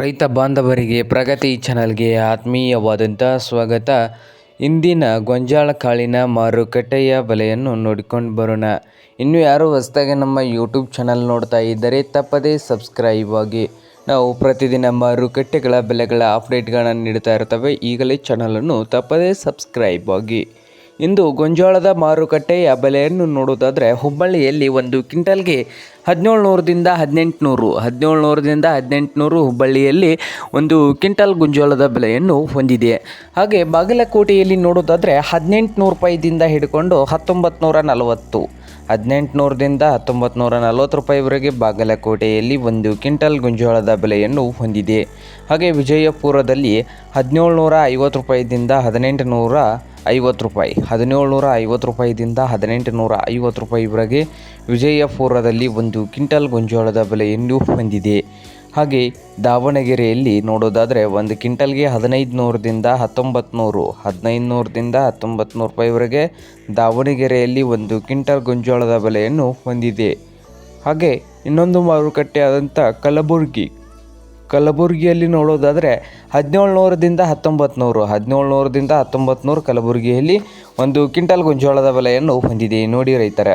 ರೈತ ಬಾಂಧವರಿಗೆ ಪ್ರಗತಿ ಚಾನಲ್ಗೆ ಆತ್ಮೀಯವಾದಂಥ ಸ್ವಾಗತ. ಇಂದಿನ ಗೋಂಜಾಳ ಕಾಳಿನ ಮಾರುಕಟ್ಟೆಯ ಬೆಲೆಯನ್ನು ನೋಡಿಕೊಂಡು ಬರೋಣ. ಇನ್ನು ಯಾರು ಹೊಸದಾಗಿ ನಮ್ಮ ಯೂಟ್ಯೂಬ್ ಚಾನಲ್ ನೋಡ್ತಾ ಇದ್ದರೆ ತಪ್ಪದೇ ಸಬ್ಸ್ಕ್ರೈಬ್ ಆಗಿ. ನಾವು ಪ್ರತಿದಿನ ಮಾರುಕಟ್ಟೆಗಳ ಬೆಲೆಗಳ ಅಪ್ಡೇಟ್ಗಳನ್ನು ನೀಡ್ತಾ ಇರ್ತವೆ. ಈಗಲೇ ಚಾನಲನ್ನು ತಪ್ಪದೇ ಸಬ್ಸ್ಕ್ರೈಬ್ ಆಗಿ. ಇಂದು ಗೋಂಜಾಳದ ಮಾರುಕಟ್ಟೆಯ ಬೆಲೆಯನ್ನು ನೋಡೋದಾದರೆ ಹುಬ್ಬಳ್ಳಿಯಲ್ಲಿ ಒಂದು ಕ್ವಿಂಟಲ್ಗೆ 1700ದಿಂದ 1800 ಹುಬ್ಬಳ್ಳಿಯಲ್ಲಿ ಒಂದು ಕ್ವಿಂಟಲ್ ಗೋಂಜಾಳದ ಬೆಲೆಯನ್ನು ಹೊಂದಿದೆ. ಹಾಗೆ ಬಾಗಲಕೋಟೆಯಲ್ಲಿ ನೋಡೋದಾದರೆ 1800 ರೂಪಾಯಿದಿಂದ ಹಿಡ್ಕೊಂಡು 1940 1800ದಿಂದ 1940 ರೂಪಾಯಿವರೆಗೆ ಬಾಗಲಕೋಟೆಯಲ್ಲಿ ಒಂದು ಕ್ವಿಂಟಲ್ ಗೋಂಜಾಳದ ಬೆಲೆಯನ್ನು ಹೊಂದಿದೆ. ಹಾಗೆ ವಿಜಯಪುರದಲ್ಲಿ 1750 ರೂಪಾಯಿದಿಂದ 1850 ರೂಪಾಯಿ 1750 ರೂಪಾಯಿದಿಂದ 1850 ರೂಪಾಯಿವರೆಗೆ ವಿಜಯಪುರದಲ್ಲಿ ಒಂದು ಕ್ವಿಂಟಲ್ ಗೋಂಜಾಳದ ಬೆಲೆಯನ್ನು ಹೊಂದಿದೆ. ಹಾಗೆ ದಾವಣಗೆರೆಯಲ್ಲಿ ನೋಡೋದಾದರೆ ಒಂದು ಕ್ವಿಂಟಲ್ಗೆ 1500ದಿಂದ 1900 ರೂಪಾಯಿವರೆಗೆ ದಾವಣಗೆರೆಯಲ್ಲಿ ಒಂದು ಕ್ವಿಂಟಲ್ ಗೋಂಜಾಳದ ಬೆಲೆಯನ್ನು ಹೊಂದಿದೆ. ಹಾಗೆ ಇನ್ನೊಂದು ಮಾರುಕಟ್ಟೆ ಆದಂಥ ಕಲಬುರಗಿಯಲ್ಲಿ ನೋಡೋದಾದರೆ 1700ದಿಂದ 1900 ಕಲಬುರಗಿಯಲ್ಲಿ ಒಂದು ಕ್ವಿಂಟಲ್ ಗೋಂಜಾಳದ ಬೆಲೆಯನ್ನು ಹೊಂದಿದೆ. ನೋಡಿ ರೈತರ